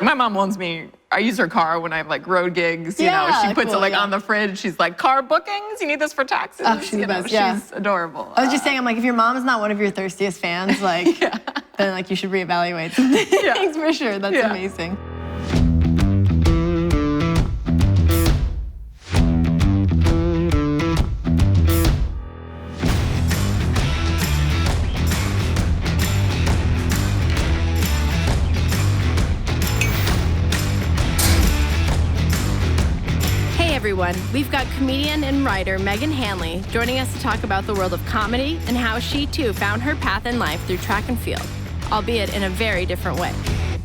My mom loans me, I use her car when I have like road gigs, you know, she puts it like on the fridge. She's like, car bookings, you need this for taxes. Oh, she's the best, She's adorable. I was just saying, I'm like, if your mom is not one of your thirstiest fans, like, then like you should reevaluate some things for sure. That's amazing. Everyone, we've got comedian and writer Meghan Hanley joining us to talk about the world of comedy and how she too found her path in life through track and field, albeit in a very different way.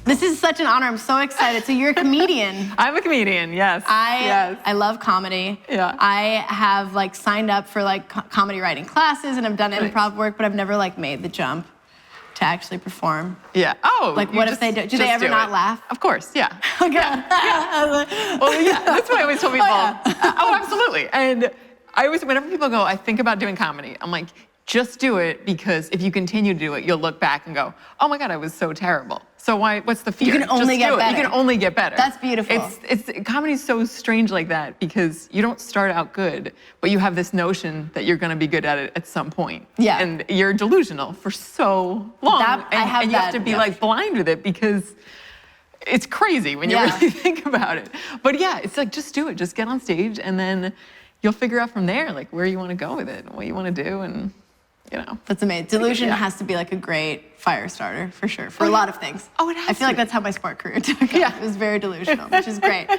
This is such an honor. I'm so excited. So you're a comedian. I'm a comedian, yes. I love comedy. Yeah. I have like signed up for like comedy writing classes and I've done improv work, but I've never like made the jump to actually perform. Yeah. Oh. Like what if they do? Do they ever not laugh? Of course, yeah. Okay. Well, yeah, that's what I always tell people. Oh, absolutely. And I always, whenever people go, I think about doing comedy, I'm like, just do it, because if you continue to do it, you'll look back and go, oh my God, I was so terrible. So what's the fear? You can only get better. You can only get better. That's beautiful. Comedy's so strange like that, because you don't start out good, but you have this notion that you're gonna be good at it at some point. Yeah. And you're delusional for so long. And you have to be like blind with it, because it's crazy when you really think about it. But yeah, it's like, just do it. Just get on stage, and then you'll figure out from there like where you want to go with it and what you want to do, and you know. That's amazing. Delusion has to be like a great fire starter for sure, for a lot of things. Oh, it has I feel like that's how my sport career took off. It was very delusional, which is great.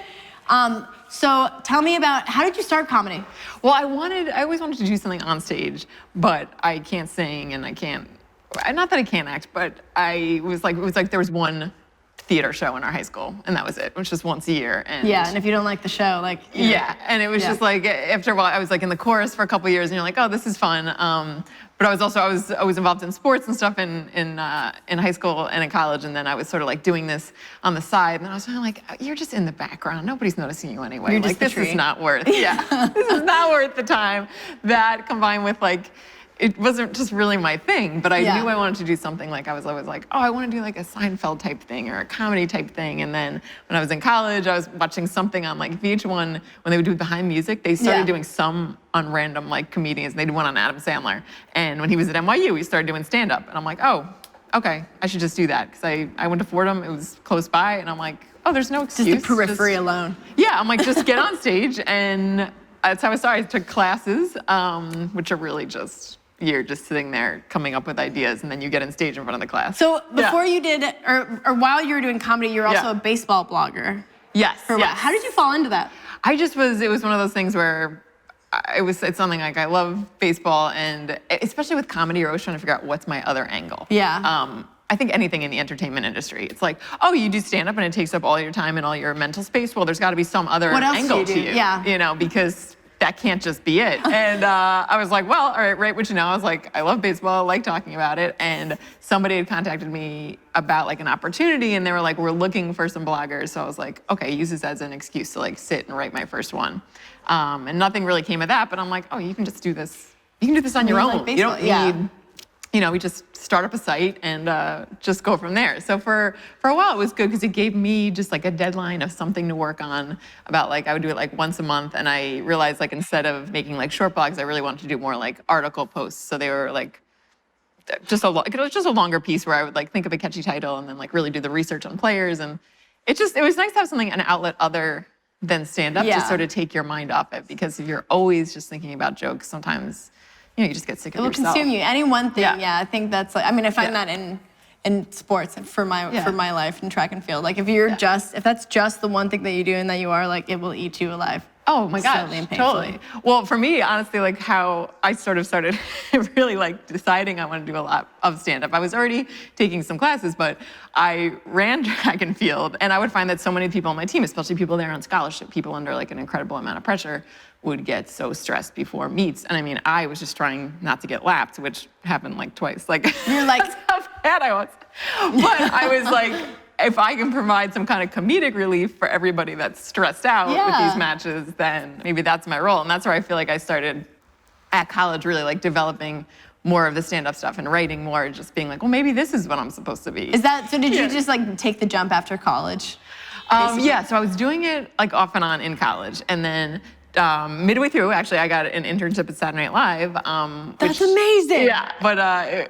So tell me about, how did you start comedy? Well, I always wanted to do something on stage, but I can't sing and I can't, not that I can't act, but it was like there was one theater show in our high school, and that was it, which was once a year. And and if you don't like the show, like and it was just like, after a while, I was like in the chorus for a couple of years, and you're like, oh, this is fun. But I was involved in sports and stuff in high school and in college, and then I was sort of like doing this on the side, and then I was kind of like, you're just in the background, nobody's noticing you anyway. You're like, just this is not worth, this is not worth the time. That combined with like, it wasn't just really my thing, but I knew I wanted to do something. Like, I was always like, oh, I want to do like a Seinfeld type thing or a comedy type thing. And then when I was in college, I was watching something on like VH1 when they would do Behind Music. They started doing some on random like comedians. They did one on Adam Sandler. And when he was at NYU, he started doing stand-up. And I'm like, oh, okay, I should just do that. Because I went to Fordham, it was close by, and I'm like, oh, there's no excuse. Just the periphery alone. Yeah, I'm like, just get on stage. And that's how I started. I took classes, which are really just, you're just sitting there coming up with ideas, and then you get on stage in front of the class. So before you did, or while you were doing comedy, you're also a baseball blogger. Yes. How did you fall into that? It was one of those things where it's something like, I love baseball, and especially with comedy, you're always trying to figure out what's my other angle. Yeah. I think anything in the entertainment industry, it's like, oh, you do stand-up and it takes up all your time and all your mental space. Well, there's got to be some other angle to you. Yeah. You know, because that can't just be it. And I was like, well, all right, what you know, I was like, I love baseball, I like talking about it. And somebody had contacted me about like an opportunity, and they were like, we're looking for some bloggers. So I was like, okay, use this as an excuse to like sit and write my first one. And nothing really came of that, but I'm like, oh, you can just do this. You can do this on your own. Like you don't need, you know, we just start up a site and just go from there. So for a while it was good, because it gave me just like a deadline of something to work on. About like, I would do it like once a month, and I realized like, instead of making like short blogs, I really wanted to do more like article posts. So they were like, it was just a longer piece where I would like think of a catchy title and then like really do the research on players. And it was nice to have something, an outlet other than stand up to sort of take your mind off it, because if you're always just thinking about jokes, sometimes, you know, you just get sick of yourself. It will consume you. Any one thing, I think that's like, I mean, I find that in sports for my life in track and field. Like if you're if that's just the one thing that you do and that you are, like, it will eat you alive. Oh my gosh, totally. Well, for me, honestly, like how I sort of started really like deciding I want to do a lot of stand-up. I was already taking some classes, but I ran track and field, and I would find that so many people on my team, especially people there on scholarship, people under like an incredible amount of pressure, would get so stressed before meets. And I mean, I was just trying not to get lapped, which happened like twice. Like, you're like, that's how bad I was. But I was like, if I can provide some kind of comedic relief for everybody that's stressed out with these matches, then maybe that's my role. And that's where I feel like I started at college, really like developing more of the stand-up stuff and writing more, just being like, well, maybe this is what I'm supposed to be. Is that, so did you just like take the jump after college? Yeah, so I was doing it like off and on in college, and then midway through, actually, I got an internship at Saturday Night Live. That's amazing. Yeah, but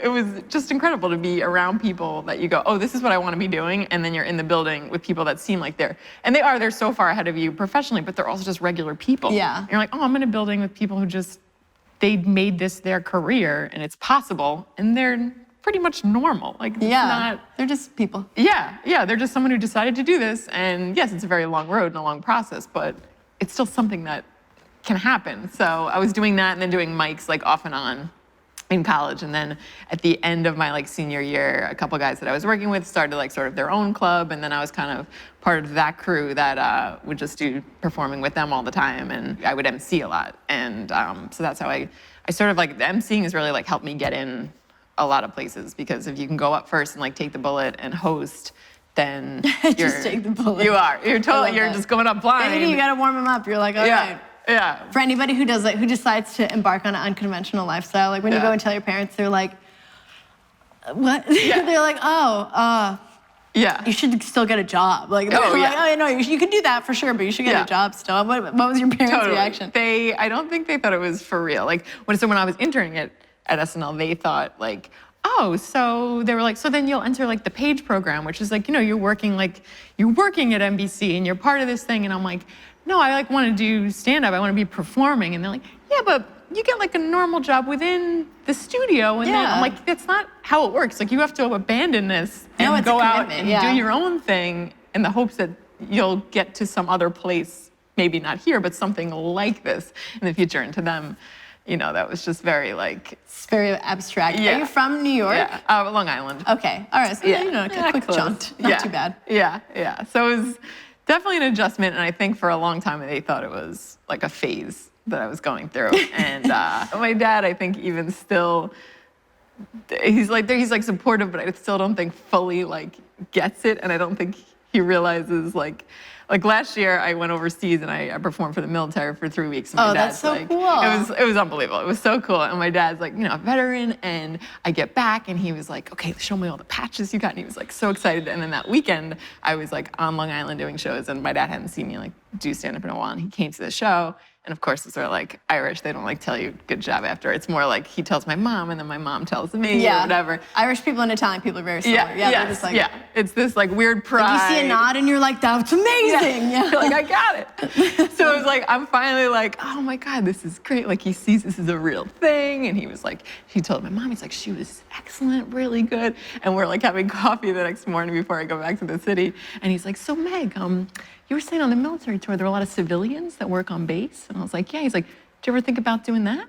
it was just incredible to be around people that you go, oh, this is what I want to be doing, and then you're in the building with people that seem like they're so far ahead of you professionally, but they're also just regular people. Yeah. And you're like, oh, I'm in a building with people who just, they made this their career, and it's possible, and they're pretty much normal. Like, it's not, they're just people. Yeah, they're just someone who decided to do this, and yes, it's a very long road and a long process, but it's still something that can happen. So I was doing that and then doing mics like off and on in college. And then at the end of my like senior year, a couple guys that I was working with started like sort of their own club. And then I was kind of part of that crew that would just do performing with them all the time. And I would MC a lot. And so that's how I sort of like, the MCing has really like helped me get in a lot of places, because if you can go up first and like take the bullet and host, then you're just take the bullet. You're just going up blind. Maybe you gotta warm them up. You're like, okay. Yeah. For anybody who does it, who decides to embark on an unconventional lifestyle, like when you go and tell your parents, they're like, what? Yeah. They're like, oh, you should still get a job. Like, like, oh, no, you can do that for sure, but you should get a job still. What was your parents' reaction? I don't think they thought it was for real. Like, when I was interning at SNL, they thought like, oh, so they were like, so then you'll enter like the Page program, which is like, you're working at NBC and you're part of this thing. And I'm like, no, I like want to do stand-up. I want to be performing. And they're like, yeah, but you get like a normal job within the studio. And then I'm like, that's not how it works. Like, you have to abandon this and go out and do your own thing in the hopes that you'll get to some other place, maybe not here, but something like this in the future. And to them, that was just very like... It's very abstract. Are you from New York? Yeah, Long Island. Okay, all right, so a quick jaunt, not too bad. Yeah. So it was definitely an adjustment, and I think for a long time they thought it was like a phase that I was going through. And my dad, I think even still, he's like supportive, but I still don't think fully like gets it, and I don't think he realizes like last year I went overseas and I performed for the military for 3 weeks. And my dad's that's so like, cool. It was unbelievable. It was so cool. And my dad's like, a veteran, and I get back and he was like, okay, show me all the patches you got. And he was like so excited. And then that weekend I was like on Long Island doing shows, and my dad hadn't seen me like do stand-up in a while, and he came to the show. And of course, it's sort of like Irish. They don't like tell you good job after. It's more like he tells my mom, and then my mom tells me, or whatever. Irish people and Italian people are very similar. They're just like, it's this like weird pride. Like you see a nod, and you're like, that's amazing. You're like, I got it. So it was like, I'm finally like, oh my God, this is great. Like, he sees this is a real thing. And he was like, he told my mom, he's like, she was excellent, really good. And we're like having coffee the next morning before I go back to the city. And he's like, so Meg, you were saying on the military tour, there are a lot of civilians that work on base. And I was like, yeah. He's like, do you ever think about doing that?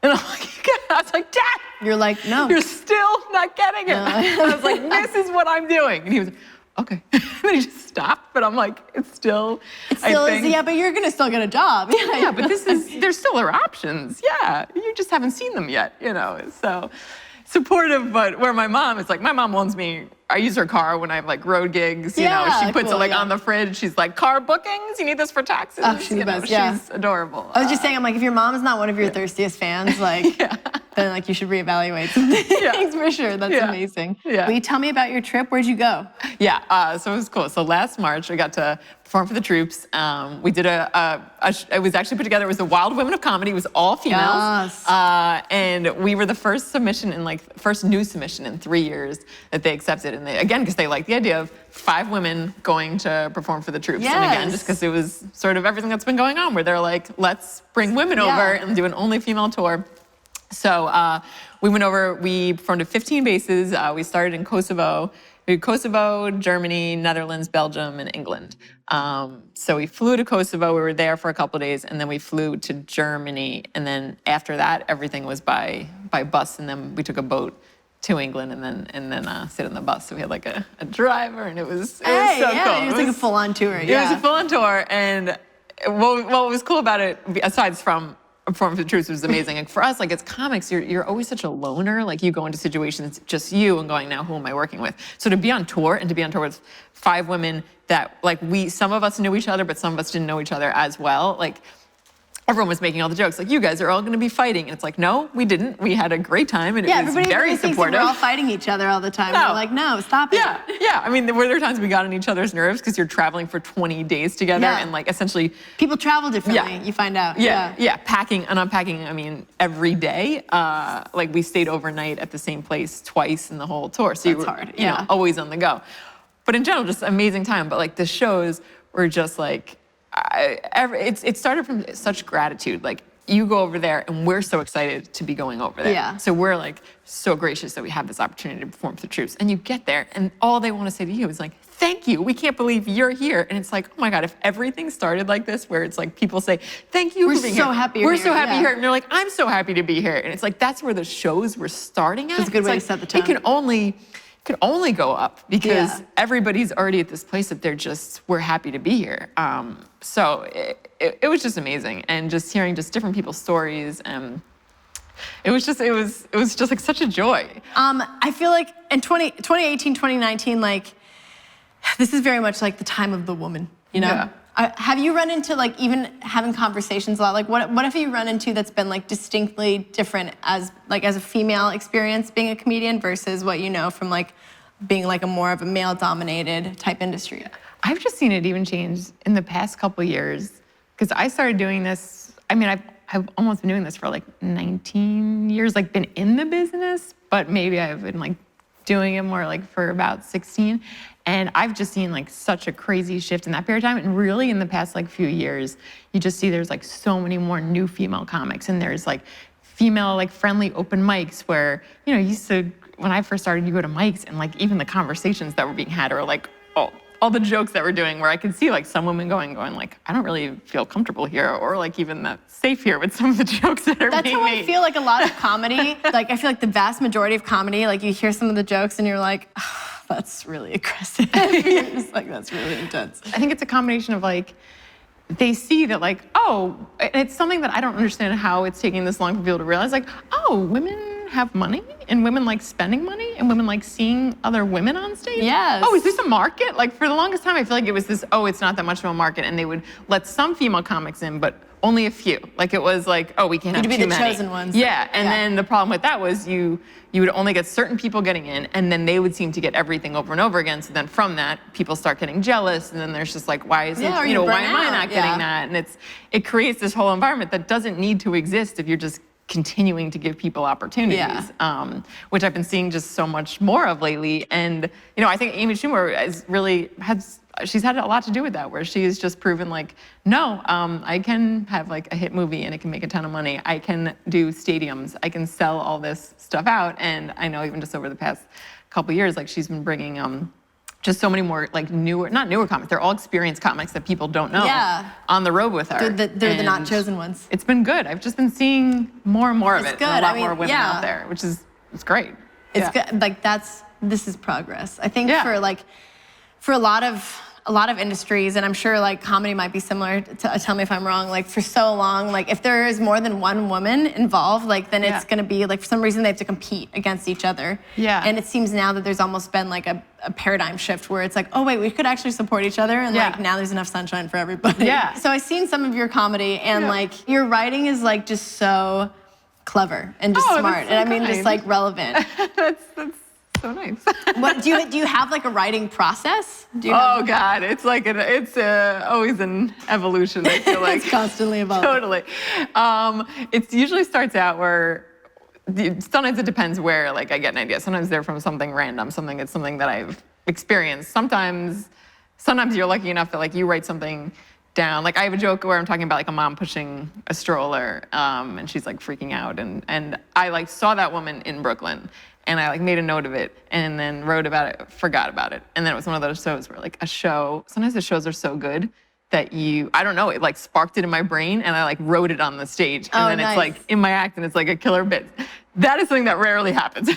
And I'm like, I was like, Dad. You're like, no. You're still not getting it. No. I was like, this is what I'm doing. And he was like, okay. And then he just stopped. But I'm like, it's still is, but you're going to still get a job. Yeah, but there's still other options. Yeah, you just haven't seen them yet, So supportive, but where my mom is like, my mom loans me. I use her car when I have like road gigs, she puts it like on the fridge. She's like, car bookings, you need this for taxes. Oh, she's the best, She's adorable. I was just saying, I'm like, if your mom is not one of your thirstiest fans, like, then like you should reevaluate some things for sure. That's amazing. Yeah. Will you tell me about your trip? Where'd you go? Yeah, so it was cool. So last March, I got to perform for the troops. We did it was actually put together, it was the Wild Women of Comedy. It was all females. Yes. And we were the first new submission in 3 years that they accepted. And again, because they liked the idea of 5 women going to perform for the troops. Yes. And again, just because it was sort of everything that's been going on, where they're like, let's bring women over and do an only female tour. So we went over, we performed at 15 bases. We started in Kosovo. We did Kosovo, Germany, Netherlands, Belgium, and England. So we flew to Kosovo. We were there for a couple of days, and then we flew to Germany. And then after that, everything was by bus. And then we took a boat to England, and then sit on the bus. So we had like a driver, and it was so cool. It was like a full-on tour. It was a full-on tour, and what was cool about it, aside from performing for the troops, was amazing. Like for us, like as comics, you're always such a loner. Like you go into situations, just you, and going, now who am I working with? So to be on tour, and to be on tour with 5 women that like some of us knew each other, but some of us didn't know each other as well. Like everyone was making all the jokes, like, you guys are all going to be fighting. And it's like, no, we didn't. We had a great time, and it was everybody very really thinks that supportive. we're all fighting each other all the time. No. We're like, no, stop it. Yeah. I mean, there were times we got on each other's nerves because you're traveling for 20 days together, and like essentially people travel differently. You find out. Yeah. Packing and unpacking. I mean, every day. Like we stayed overnight at the same place twice in the whole tour, so you were hard. You know, always on the go. But in general, just amazing time. But like the shows were just like, it started from such gratitude. Like, you go over there and we're so excited to be going over there. Yeah. So we're like so gracious that we have this opportunity to perform for the troops. And you get there and all they want to say to you is like, thank you. We can't believe you're here. And it's like, oh my God, if everything started like this, where it's like people say, thank you for being here. We're so happy We're so happy here. And they're like, I'm so happy to be here. And it's like, that's where the shows were starting at. It's a good way to set the tone. It can only go up because everybody's already at this place that we're happy to be here. So it was just amazing, and just hearing just different people's stories, and it was just like such a joy. I feel like in 2018, 2019, like this is very much like the time of the woman, you know? Yeah. Have you run into like even having conversations a lot? Like what have you run into that's been like distinctly different as a female experience being a comedian versus what you know from like being like a more of a male dominated type industry? I've just seen it even change in the past couple of years, because I started doing this. I mean, I've almost been doing this for like 19 years, like been in the business, but maybe I've been like doing it more like for about 16. And I've just seen like such a crazy shift in that period of time. And really in the past like few years, you just see there's like so many more new female comics, and there's like female like friendly open mics where, you know, when I first started, you go to mics and like even the conversations that were being had are like, all the jokes that we're doing, where I could see like some women going like, I don't really feel comfortable here, or like even that safe here with some of the jokes that are being made. That's how I feel like a lot of comedy. Like I feel like the vast majority of comedy, like you hear some of the jokes and you're like, oh, that's really aggressive. You're just like, that's really intense. I think it's a combination of like, they see that like, oh, and it's something that I don't understand how it's taking this long for people to realize, like, oh, women have money, and women like spending money, and women like seeing other women on stage. Yes. Oh, is this a market? Like for the longest time, I feel like it was this, oh, it's not that much of a market, and they would let some female comics in, but only a few. Like it was like, oh, we can't have too many. You'd be the chosen ones. Yeah, and then the problem with that was you would only get certain people getting in, and then they would seem to get everything over and over again. So then from that, people start getting jealous, and then there's just like, why is it, why am I not getting that? And it creates this whole environment that doesn't need to exist if you're just continuing to give people opportunities, which I've been seeing just so much more of lately. And I think Amy Schumer she's had a lot to do with that, where she's just proven like, no, I can have like a hit movie and it can make a ton of money. I can do stadiums. I can sell all this stuff out. And I know even just over the past couple of years, like she's been bringing just so many more like not newer comics. They're all experienced comics that people don't know on the road with her. They're the not chosen ones. It's been good. I've just been seeing more and more of it. Good. And a lot more women out there, which is great. It's good. Like this is progress. I think for a lot of industries, and I'm sure like comedy might be similar to, tell me if I'm wrong, like for so long, like if there is more than one woman involved, like then it's gonna be like for some reason they have to compete against each other. Yeah. And it seems now that there's almost been like a paradigm shift where it's like, oh wait, we could actually support each other, and like now there's enough sunshine for everybody. Yeah. So I've seen some of your comedy, and like your writing is like just so clever and just smart, and I mean just like relevant. that's so nice. What do you have like a writing process? God, it's like it's always an evolution. I feel like it's constantly evolving. Totally. It usually starts out where sometimes it depends where like I get an idea. Sometimes they're from something random, something that I've experienced. Sometimes you're lucky enough that like you write something down. Like I have a joke where I'm talking about like a mom pushing a stroller, and she's like freaking out, and I like saw that woman in Brooklyn. And I like made a note of it and then wrote about it, forgot about it. And then it was one of those shows where like sometimes the shows are so good that I don't know, it like sparked it in my brain and I like wrote it on the stage. And then it's like in my act and it's like a killer bit. That is something that rarely happens.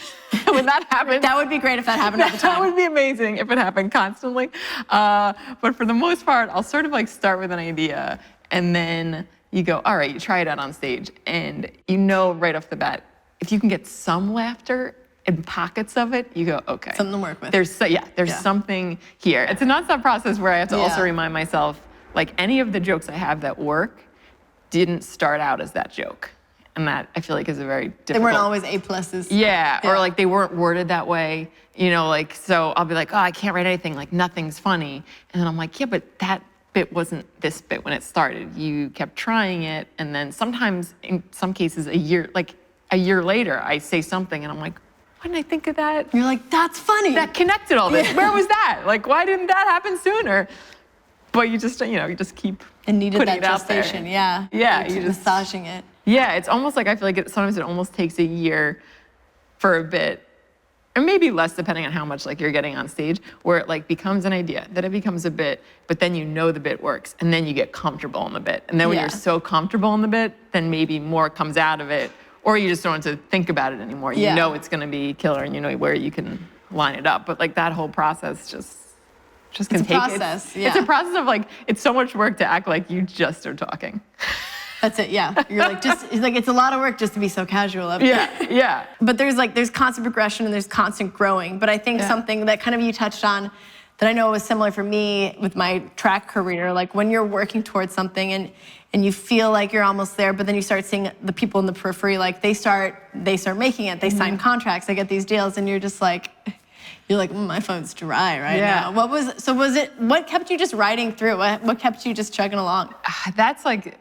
When that happens. That would be great if that happened all the time. That would be amazing if it happened constantly. But for the most part, I'll sort of like start with an idea and then you go, all right, you try it out on stage. And right off the bat, if you can get some laughter in pockets of it, you go, okay. Something to work with. There's something here. It's a nonstop process where I have to also remind myself, like any of the jokes I have that work, didn't start out as that joke. And that I feel like is a very difficult. They weren't always A+. Yeah, or like they weren't worded that way, you know, like, so I'll be like, oh, I can't write anything, like nothing's funny. And then I'm like, yeah, but that bit wasn't this bit when it started. You kept trying it, and then sometimes, in some cases, a year later, I say something and I'm like, why didn't I think of that? You're like, that's funny. That connected all this. Where was that? Like, why didn't that happen sooner? But you just keep and needed putting that it out there. gestation, yeah. Yeah, you just massaging it. Yeah, it's almost like I feel like sometimes it almost takes a year for a bit, or maybe less depending on how much like you're getting on stage, where it like becomes an idea, then it becomes a bit, but then you know the bit works, and then you get comfortable in the bit. And then when you're so comfortable in the bit, then maybe more comes out of it, or you just don't have to think about it anymore. You know it's gonna be killer, and you know where you can line it up. But like that whole process just can take it. It's a process of like, it's so much work to act like you just are talking. That's it, yeah. You're like, it's a lot of work just to be so casual up here. Yeah. But there's constant progression and there's constant growing. But I think something that kind of you touched on that I know was similar for me with my track career, like when you're working towards something and you feel like you're almost there, but then you start seeing the people in the periphery, like they start making it, they sign contracts, they get these deals, and you're just like, my phone's dry right now. What kept you just riding through? What kept you just chugging along? That's like,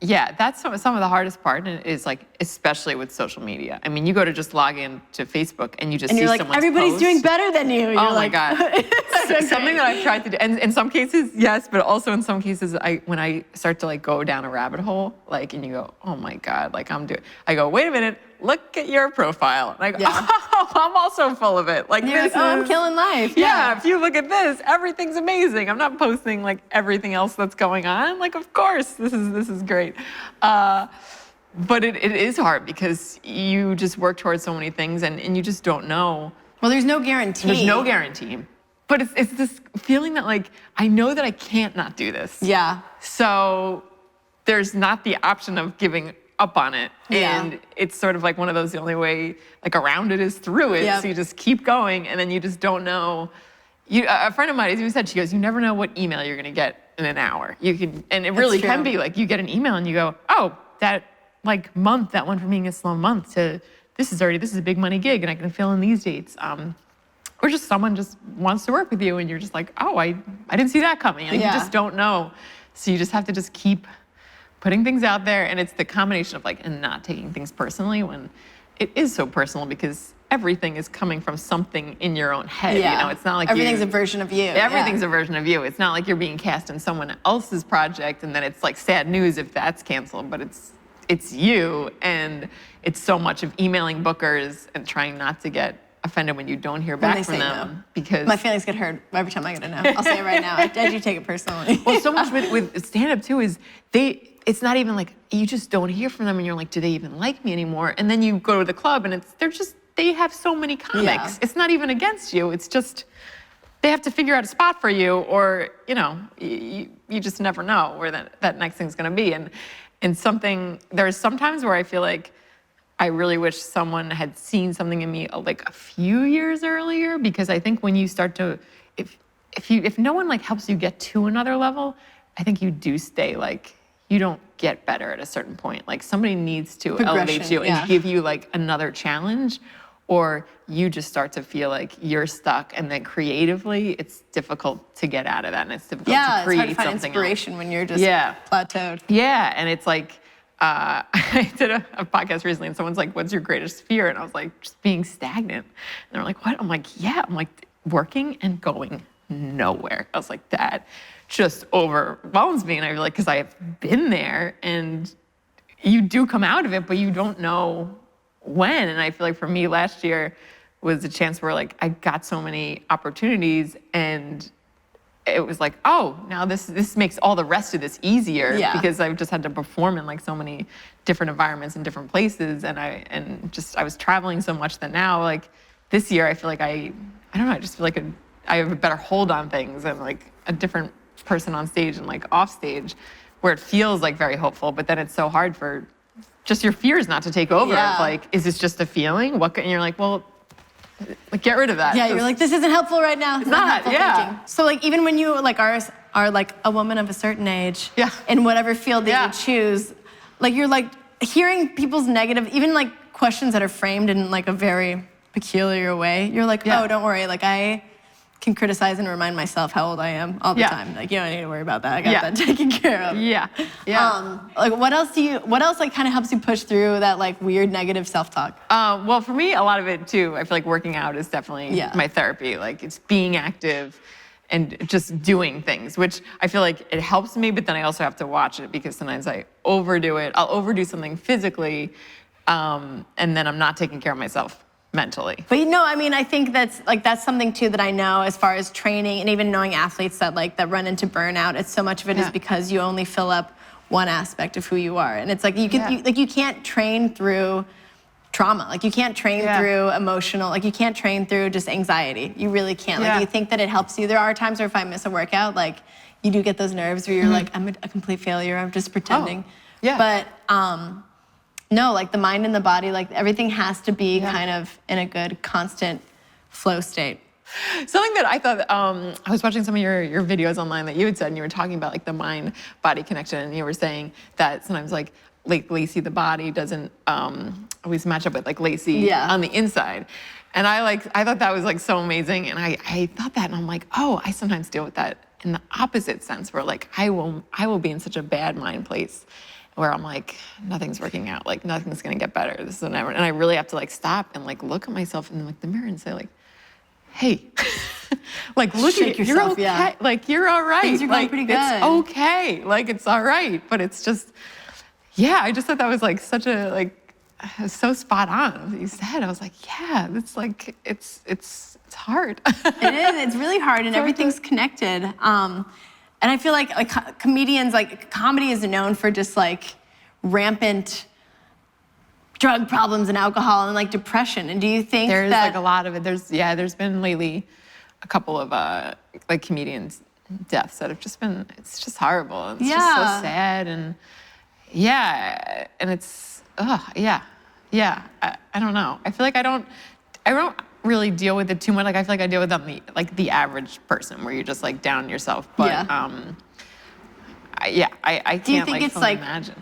that's some of the hardest part, and is like, especially with social media. I mean, you go to just log in to Facebook and you just see someone's post. Everybody's doing better than you. You're my God. Something that I've tried to do, and in some cases, yes, but also in some cases, when I start to like go down a rabbit hole, like, and you go, oh my God, like I go, wait a minute, look at your profile. And I go, oh, I'm also full of it. Like, I'm killing life. Yeah, if you look at this, everything's amazing. I'm not posting like everything else that's going on. Like, of course, this is great. But it is hard because you just work towards so many things, and you just don't know. Well, there's no guarantee. There's no guarantee. But it's this feeling that like, I know that I can't not do this. Yeah. So there's not the option of giving up on it. And it's sort of like one of those, the only way like around it is through it. So you just keep going, and then you just don't know. A friend of mine even said, she goes, you never know what email you're gonna get in an hour. And it really can be like, you get an email and you go, oh, that like month, that went from being a slow month to this is a big money gig, and I can fill in these dates. Or just someone just wants to work with you, and you're just like, oh, I didn't see that coming. Like, you just don't know. So you just have to just keep putting things out there, and it's the combination of like, and not taking things personally when it is so personal, because everything is coming from something in your own head. You know, it's not like everything's a version of you. Everything's a version of you. It's not like you're being cast in someone else's project, and then it's like sad news if that's canceled, but it's you, and it's so much of emailing bookers and trying not to get offended when you don't hear back from them. No. Because my feelings get hurt every time I get a no. I'll say it right now. I do take it personally. Well, so much with stand-up too is it's not even like, you just don't hear from them, and you're like, do they even like me anymore? And then you go to the club, and they have so many comics. It's not even against you. It's just, they have to figure out a spot for you, or, you just never know where that next thing's gonna be. And there's sometimes where I feel like I really wish someone had seen something in me like a few years earlier, because I think when you start to, if no one like helps you get to another level, I think you do stay like, you don't get better at a certain point. Like, somebody needs to elevate you and give you like another challenge, or you just start to feel like you're stuck, and then creatively it's difficult to get out of that, and it's difficult to create something. Yeah, it's hard to find inspiration when you're just plateaued. Yeah, and it's like, I did a podcast recently, and someone's like, what's your greatest fear? And I was like, just being stagnant. And they're like, what? I'm like, I'm like, working and going nowhere. I was like, that just overwhelms me. And I feel like, because I have been there, and you do come out of it, but you don't know when. And I feel like for me, last year was a chance where like I got so many opportunities, and it was like, oh, now this makes all the rest of this easier, because I've just had to perform in like so many different environments and different places, and I was traveling so much that now, like this year, I feel like I don't know, I just feel like I have a better hold on things, and like a different person on stage and like off stage, where it feels like very hopeful, but then it's so hard for just your fears not to take over. It's like, is this just a feeling? And you're like, well, like, get rid of that. Yeah, you're like, this isn't helpful right now. It's not helpful thinking. So like, even when you like are like a woman of a certain age, in whatever field that you choose, you're like hearing people's negative, even like questions that are framed in like a very peculiar way. You're like, oh, don't worry. Like I can criticize and remind myself how old I am all the time. Like you don't need to worry about that. I got that taken care of. Like what else like kind of helps you push through that like weird negative self-talk? Well, for me, a lot of it too, I feel like working out is definitely my therapy. Like it's being active and just doing things, which I feel like it helps me, but then I also have to watch it because sometimes I overdo it. I'll overdo something physically, and then I'm not taking care of myself mentally. But I mean, I think that's something too that I know as far as training and even knowing athletes that run into burnout. It's so much of it is because you only fill up one aspect of who you are, and it's like you can't train through trauma. Like you can't train through emotional. Like you can't train through just anxiety. You really can't. Like you think that it helps you. There are times where if I miss a workout, like you do get those nerves where you're like, I'm a complete failure. I'm just pretending. But no, like the mind and the body, like everything has to be kind of in a good, constant flow state. Something that I thought, I was watching some of your videos online that you had said, and you were talking about like the mind-body connection, and you were saying that sometimes like Lacey, the body doesn't always match up with like Lacey on the inside. And I thought that was like so amazing. And I thought that, and I'm like, oh, I sometimes deal with that in the opposite sense, where like I will be in such a bad mind place where I'm like, nothing's working out, like nothing's gonna get better. This is never, and I really have to like stop and like look at myself in like the mirror and say like, hey, like look at you, you're okay, like you're all right. Things are going pretty good. It's okay, like it's all right, but it's just, I just thought that was like such a like, so spot on what you said. I was like, it's like, it's hard. It is, it's really hard, and everything's connected. And I feel like comedians, like comedy is known for just like rampant drug problems and alcohol and like depression. And do you think there's like a lot of it? There's been lately a couple of like comedians' deaths that have just been, it's just horrible. It's just so sad, and and it's I don't know. I feel like I don't really deal with it too much. Like I feel like I deal with the average person where you're just like down yourself. But I can't like fully imagine.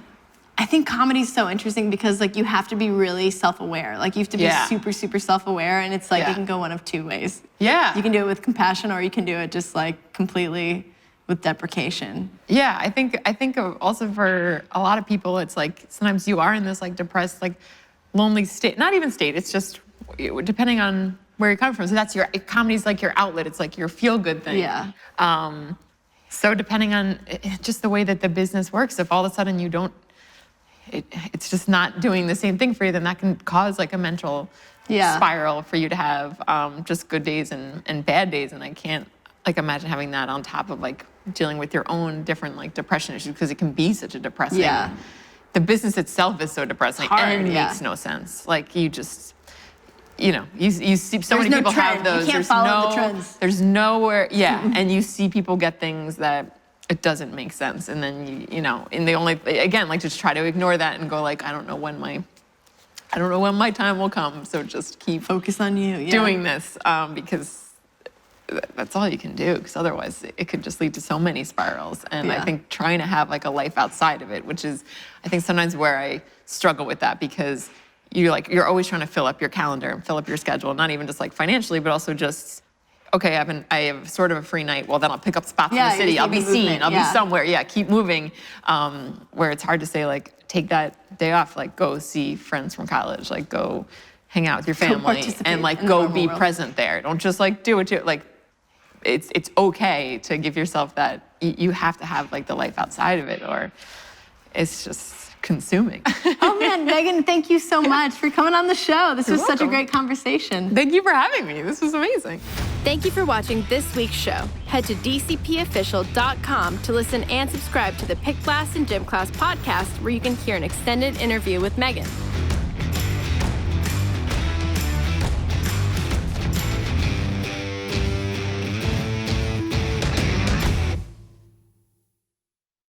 I think comedy's so interesting because like you have to be really self-aware. Like you have to be super, super self-aware, and it's like it can go one of two ways. You can do it with compassion, or you can do it just like completely with deprecation. I think also for a lot of people, it's like sometimes you are in this like depressed, like lonely state. Not even state. It's just depending on where you're coming from. So that's comedy's like your outlet. It's like your feel-good thing. So depending on just the way that the business works, if all of a sudden you don't, it's just not doing the same thing for you, then that can cause like a mental spiral for you to have just good days and bad days. And I can't like imagine having that on top of like dealing with your own different like depression issues, because it can be such a depressing. The business itself is so depressing. And it makes no sense. Like you just, you see so many people have those. You can't follow the trends. There's nowhere, and you see people get things that it doesn't make sense, and then and they only, again, like just try to ignore that and go like, I don't know when my time will come, so just keep focus on you doing this, because that's all you can do, because otherwise it could just lead to so many spirals. And I think trying to have like a life outside of it, which is I think sometimes where I struggle with that, because you're always trying to fill up your calendar and fill up your schedule, not even just like financially, but also just, okay, I have sort of a free night, well then I'll pick up spots in the city, I'll be seen, I'll be somewhere, keep moving, where it's hard to say like, take that day off, like go see friends from college, like go hang out with your family, and like go be present there. Don't just like do it to, like, it's okay to give yourself that, you have to have like the life outside of it, or it's just consuming. Oh man, Meghan, thank you so much for coming on the show. This was such a great conversation. Thank you for having me. This was amazing. Thank you for watching this week's show. Head to dcpofficial.com to listen and subscribe to the Pick Blast and Gym Class podcast, where you can hear an extended interview with Meghan.